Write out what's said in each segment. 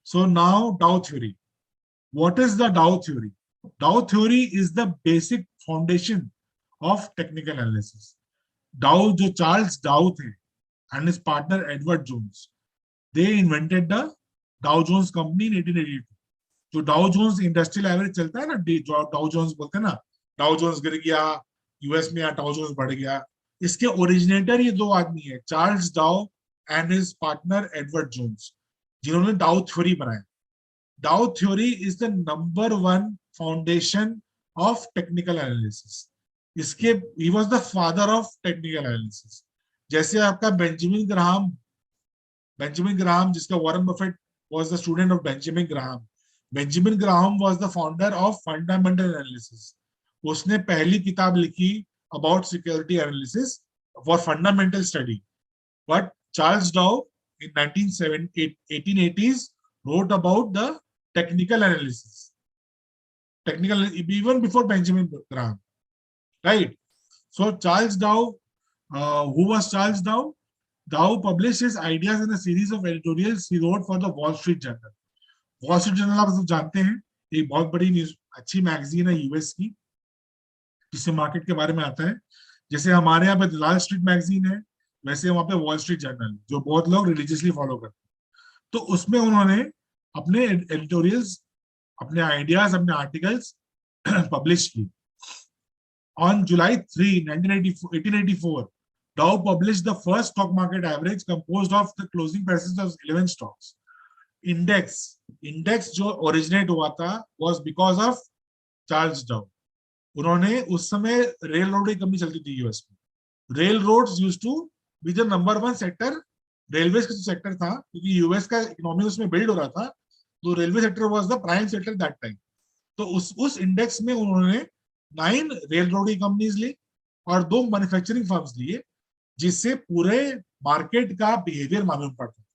So now Dow theory. What is the Dow theory? Dow theory is the basic foundation of technical analysis. Dow, जो Charles डाउ थे and his partner Edward Jones, they invented the Dow Jones Company in 1882. जो डाउ Jones industrial average चलता है ना, Dow Jones बोलते हैं ना, डाउ जोन्स गिर गया यूएस में या डाउ जोन्स बढ़ गया, इसके ओरिजिनेटर ये दो आदमी है, Charles Dow and his partner Edward Jones, जिन्होंने डाउ थ्योरी बनाया. Dow theory is the number one foundation of technical analysis. इसके ही was the father of technical analysis. जैसे आपका बेंजामिन ग्राहम जिसका Warren Buffett was the student of Benjamin Graham. Benjamin Graham was the founder of fundamental analysis. उसने पहली किताब लिखी about security analysis for fundamental study. But Charles Dow in 1880s wrote about the technical analysis. Technical, even before Benjamin Graham, right? So Charles Dow, who was Charles Dow? Dow published his ideas in a series of editorials he wrote for the Wall Street Journal. Wall Street Journal आप सब जानते हैं, एक बहुत बड़ी news अच्छी magazine है US की, जिससे मार्केट के बारे में आता है. जैसे हमारे यहाँ पे दलाल स्ट्रीट मैगजीन है, वैसे वहां पे वॉल स्ट्रीट जर्नल, जो बहुत लोग रिलीजियसली फॉलो करते हैं. तो उसमें उन्होंने अपने एडिटोरियल्स, अपने आइडियाज, अपने आर्टिकल्स पब्लिश किए. On July 3, 1884, Dow published the first stock market average composed of the closing prices of 11 stocks. Index जो originate हुआ था was because of Charles Dow. उन्होंने उस समय रेल रोड की कंपनी चलती थी यूएस में. Railroads used to be the number one sector. Railway का जो सेक्टर था, क्योंकि यूएस का इकोनॉमी उसमें बिल्ड हो रहा था, तो railway sector was the prime sector that time. तो उस इंडेक्स में उन्होंने 9 रेल रोड की कंपनीज ली और 2 मैन्युफैक्चरिंग फर्म्स लिए, जिससे पूरे मार्केट का बिहेवियर मालूम पड़ता है.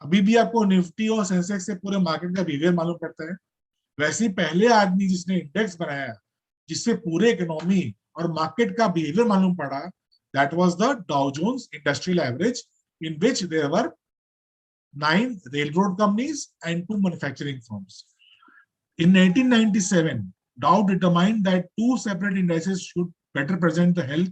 अभी भी आपको निफ्टी और सेंसेक्स से पूरे मार्केट का बिहेवियर मालूम पड़ता है. वैसे पहले आदमी जिसने इंडेक्स बनाया, जिससे पूरे इकोनॉमी और मार्केट का बिहेवियर मालूम पड़ा, that was the Dow Jones industrial average, in which there were 9 railroad companies and 2 manufacturing firms. In 1897, Dow determined that 2 separate indices should better present the health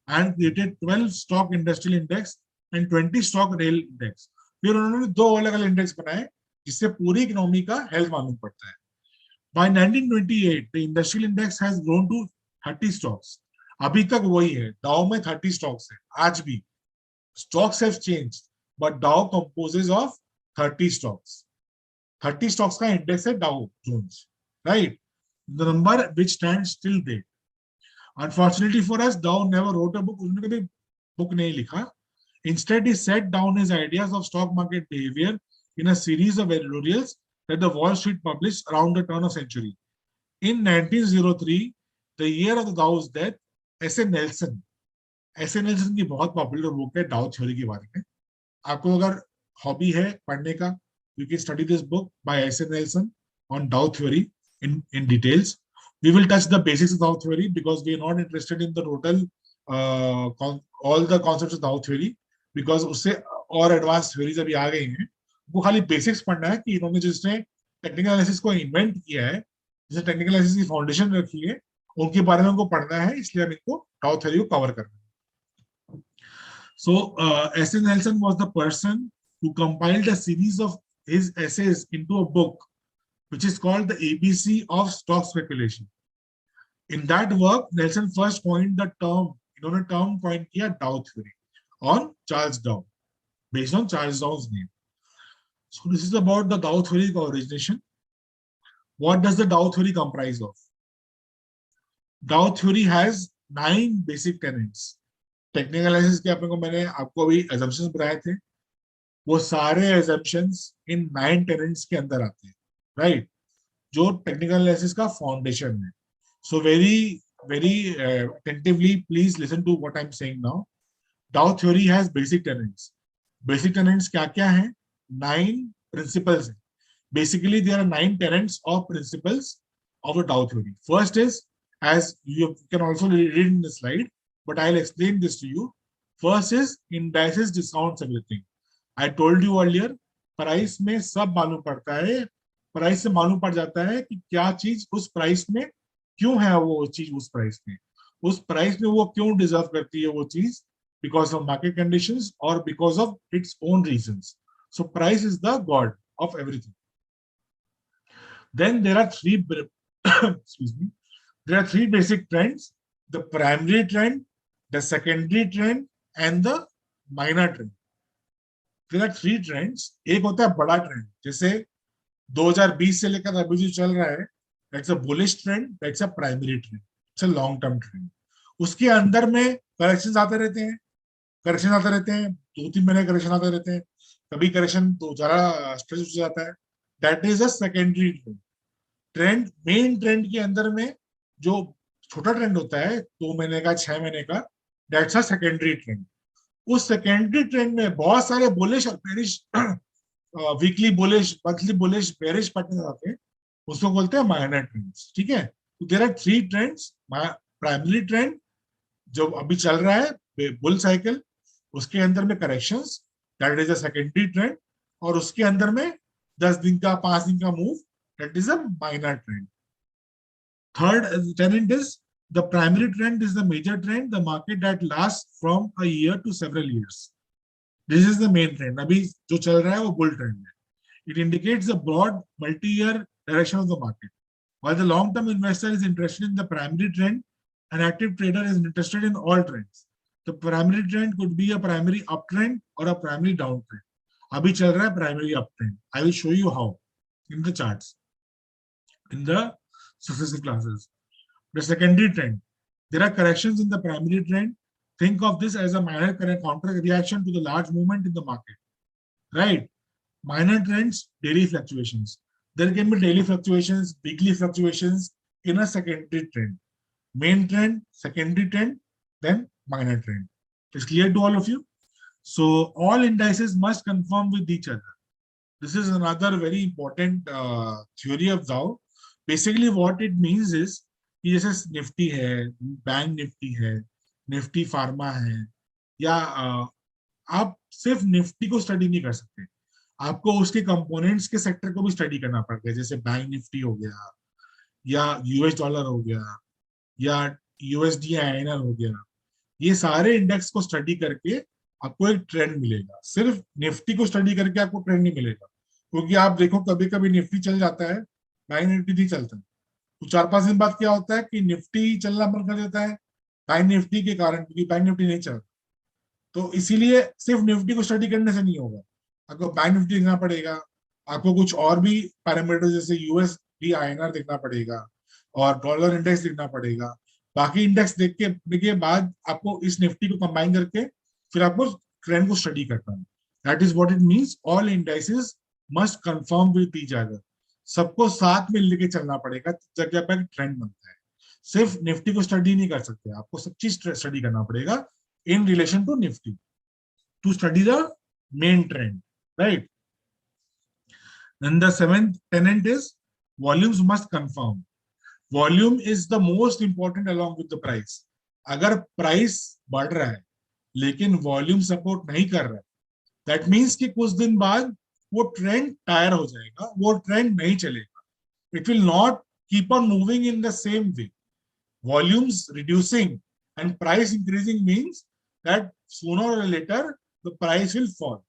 and created 12 stock industrial index and 20 stock rail index. फिर उन्होंने 2 अलग अलग index बनाए, जिससे पूरी economy का health मालूम पड़ता है. By 1928, the industrial index has grown to 30 stocks. अभी तक वही है, डाउ में 30 stocks है आज भी. Stocks have changed, but Dow composes of 30 stocks. 30 stocks का index है Dow Jones, right? The number which stands till date. Unfortunately for us, Dow never wrote a book. उसने कभी book नहीं लिखा. Instead, he set down his ideas of stock market behavior in a series of editorials that the Wall Street published around the turn of century. In 1903, the year of the Dow's death, S.A. Nelson की बहुत popular book है डाउ theory के बारे में. आपको अगर hobby है पढ़ने का, you can study this book by S A Nelson on डाउ theory in details. We will touch the basics of Dow theory because we are not interested in the total all the concepts of Dow theory, because उससे और advance theories अभी आ गई हैं. वो खाली basics पढ़ना है कि इन्होंने जिसने टेक्निकल एनालिसिस को इन्वेंट किया है, जिसने टेक्निकल एनालिसिस की फाउंडेशन रखी है, उनके बारे में हमको पढ़ना है. इसलिए हम इनको डाउ थ्योरी को कवर करना है. So S. N. Nelson was the person who compiled a series of his essays into a book, which is called the ABC of stock speculation. In that work, Nelson first coined the term, इन्होंने term coin किया Dow theory on Charles Dow, based on Charles Dow's name. So this is about the Dow theory origination. What does the Dow theory comprise of? Dow theory has 9 basic tenets. Technical analysis के अपने को मैंने आपको अभी assumptions बताए थे, वो सारे assumptions इन 9 टेनेंट्स के अंदर आते हैं, राइट? जो टेक्निकल एनालिसिस का फाउंडेशन है. सो very attentively please listen to what I'm saying now. Dow theory has basic tenets. Basic tenets क्या क्या हैं? 9 principles हैं. Basically there are 9 tenets of principles of the Dow theory. First is, as you can also read in the slide, but I'll explain this to you. First is indices discounts everything. I told you earlier, price में सब मालूम पड़ता है, price से मालूम पड़ जाता है कि क्या चीज उस प्राइस में क्यों है, वो चीज उस प्राइस में, उस प्राइस में वो क्यों डिजर्व करती है वो चीज, बिकॉज ऑफ मार्केट कंडीशंस और because of its own reasons. So price is the God of everything. Then there are three excuse me, there are three basic trends: the primary trend, the secondary trend, and the minor trend. There are three trends. एक होता है बड़ा trend, जैसे 2020 से लेकर अभी जो चल रहा है, that's a bullish trend, that's a primary trend, it's a long term trend. उसके अंदर में करेक्शंस आते रहते हैं, करेक्शन आते रहते हैं, 2-3 महीने करेक्शन आते रहते हैं, कभी करेक्शन तो ज्यादा स्ट्रेस हो जाता है. That is a secondary trend. Trend, main trend के अंदर में जो छोटा ट्रेंड होता है 2 महीने का, 6 महीने का, दैट्स अ सेकेंडरी ट्रेंड. उस सेकेंडरी ट्रेंड में बहुत सारे बुलिश और bearish, weekly bullish, monthly bullish, bearish pattern आते हैं, उसको बोलते हैं माइनर ट्रेंड्स. ठीक है, तो there are three trends. Primary trend जो अभी चल रहा है, बुल साइकिल, उसके अंदर में corrections, that is a secondary trend. और उसके अंदर में 10 दिन का, 5 दिन का move, that is a minor trend. Third tenant is the primary trend is the major trend, the market that lasts from a year to several years. This is the main trend. अभी जो चल रहा है वो bull trend है. It indicates the broad multi-year direction of the market. While the long-term investor is interested in the primary trend, an active trader is interested in all trends. The primary trend could be a primary uptrend or a primary downtrend. अभी चल रहा है primary uptrend. I will show you how in the charts in the successive classes. The secondary trend. There are corrections in the primary trend. Think of this as a minor counter reaction to the large movement in the market. Right? Minor trends, daily fluctuations. There can be daily fluctuations, weekly fluctuations in a secondary trend. Main trend, secondary trend, then minor trend. It's clear to all of you? So all indices must conform with each other. This is another very important theory of Dow. Basically what it means is कि जैसे Nifty है, bank Nifty है, Nifty pharma है, या आप सिर्फ Nifty को study नहीं कर सकते, आपको उसके कंपोनेंट्स के सेक्टर को भी स्टडी करना पड़ता है. जैसे बैंक निफ्टी हो गया, या यूएस डॉलर हो गया, या यूएसडी आईएनआर हो गया. ये सारे इंडेक्स को स्टडी करके आपको एक ट्रेंड मिलेगा. सिर्फ निफ्टी को स्टडी करके आपको ट्रेंड नहीं मिलेगा, क्योंकि आप देखो कभी कभी निफ्टी चल जाता है, बैंक निफ्टी नहीं चलता है. तो 4-5 दिन बाद क्या होता है कि निफ्टी चलना बंद कर देता है बैंक निफ्टी के कारण, क्योंकि बैंक निफ्टी नहीं चलता. तो इसीलिए सिर्फ निफ्टी को स्टडी करने से नहीं होगा, आपको बैंक निफ्टी देखना पड़ेगा, आपको कुछ और भी पैरामीटर जैसे यूएसडी आईएनआर देखना पड़ेगा, और डॉलर इंडेक्स देखना पड़ेगा. बाकी इंडेक्स देखने के बाद आपको इस निफ्टी को कंबाइन करके फिर आपको ट्रेंड को स्टडी करना है. That is what it means. All indices must confirm with each other. सबको साथ में लेके चलना पड़ेगा, जगह पर ट्रेंड बनता है. सिर्फ निफ्टी को स्टडी नहीं कर सकते, आपको सब चीज स्टडी करना पड़ेगा in relation to Nifty to study the main trend, right? Then the seventh tenet is volumes must conform. Volume is the most important along with the price. अगर प्राइस बढ़ रहा है लेकिन वॉल्यूम सपोर्ट नहीं कर रहा है, दैट मीन्स कि कुछ दिन बाद वो ट्रेंड टायर हो जाएगा, वो ट्रेंड नहीं चलेगा. It will not keep on moving in the same way. Volumes reducing and price increasing means that sooner or later the price will fall.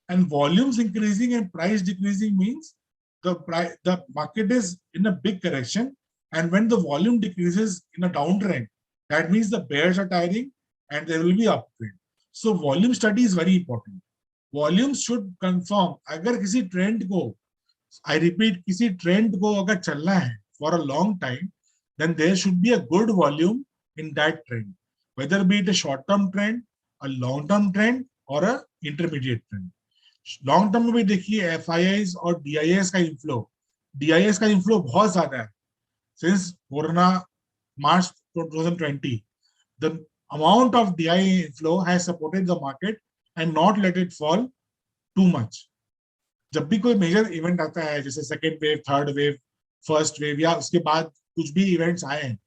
And volumes increasing and price decreasing means the market is in a big correction, and when the volume decreases in a downtrend, that means the bears are tiring and there will be uptrend. So volume study is very important. Volumes should confirm. अगर किसी trend को, I repeat, किसी trend को अगर चलना है for a long time, then there should be a good volume in that trend, whether be it a short-term trend, a long-term trend, or a intermediate trend. Long term में भी देखिए FIIs और DIIs का inflow, DIIs का inflow बहुत ज्यादा है. Since corona March 2020, the amount of DII inflow has supported the market and not let it fall too much. जब भी कोई मेजर इवेंट आता है, जैसे second wave, third wave, first wave, या उसके बाद कुछ भी इवेंट्स आए हैं,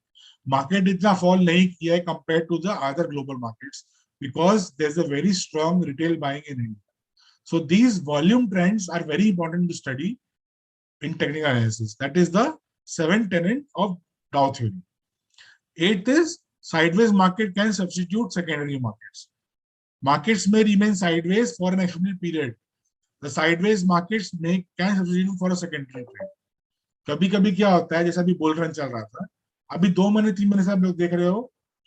मार्केट इतना फॉल नहीं किया है compare to the other global markets, because there is a very strong retail buying in India. So these volume trends are very important to study in technical analysis. That is the seventh tenet of Dow theory. Eighth is sideways market can substitute secondary markets. Markets may remain sideways for an extended period. The sideways markets can substitute for a secondary trend. कभी कभी क्या होता है, जैसा अभी bull run चल रहा था, अभी 2 महीने 3 महीने से आप लोग देख रहे हो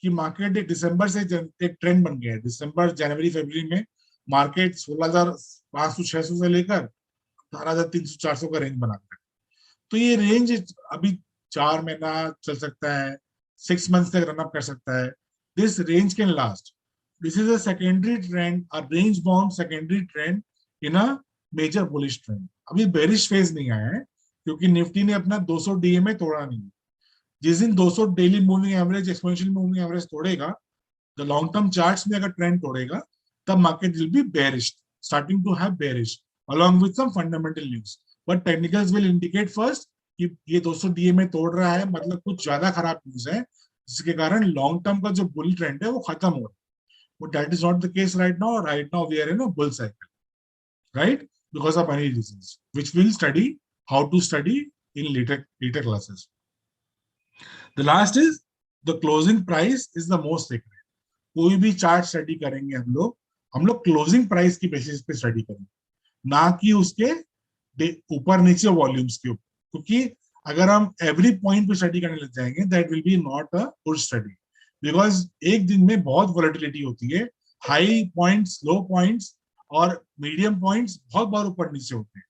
कि मार्केट एक दिसंबर से एक ट्रेंड बन गया है. दिसंबर, जनवरी, फरवरी में मार्केट 16,500-600 से लेकर 18,300-400 का रेंज बनाता है. तो ये रेंज अभी 4 महीना चल सकता है, 6 months तक रन अप कर सकता है. This range can last. This is a secondary trend, a range bound secondary trend in a major bullish trend. अभी बेरिश फेज नहीं आया है क्योंकि निफ्टी ने अपना 200 डीएमए तोड़ा नहीं. जिस दिन 200 daily moving average, exponential moving average तोड़ेगा, द लॉन्ग टर्म चार्ट्स में अगर ट्रेंड तोड़ेगा, तब market will be bearish, starting to have bearish along with some fundamental news. But technicals will indicate first कि ये 200 डीएमए तोड़ रहा है, मतलब कुछ ज्यादा खराब न्यूज है, जिसके कारण लॉन्ग टर्म का जो बुल ट्रेंड है वो खत्म हो रहा है. But that is not the case right now. Right now we are in a bull cycle, right? Because of many reasons, which we'll study how to study in later classes. The last is the closing price is the most sacred. कोई भी chart study करेंगे हम लोग closing price की basis पे study करेंगे, ना कि उसके ऊपर नीचे वॉल्यूम्स के ऊपर. क्योंकि अगर हम एवरी पॉइंट पे स्टडी करने लग जाएंगे, that will be not a good study. Because एक दिन में बहुत वॉलेटिलिटी होती है. हाई पॉइंट्स, लो पॉइंट्स और मीडियम पॉइंट्स बहुत बार ऊपर नीचे होते हैं.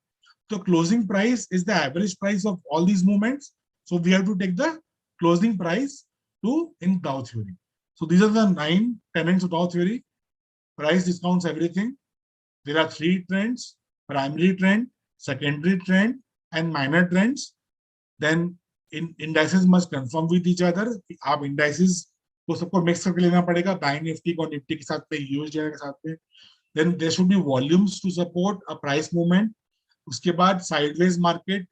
तो closing price is the average price of all these movements. So we have to take the closing price to in Dow theory. So these are the 9 tenets of Dow theory. Price discounts everything. There are 3 trends: primary trend, secondary trend, and minor trends. Then indices must conform with each other. आप indices को सबको mix करके लेना पड़ेगा, bank Nifty को Nifty के साथ पे, यूएसडी के साथ पे. Then there should be volumes to support a price movement. उसके बाद sideways market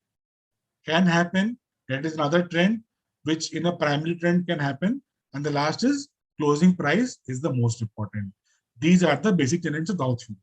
can happen. That is another trend which in a primary trend can happen. And the last is closing price is the most important. These are the basic tenets of Dow theory.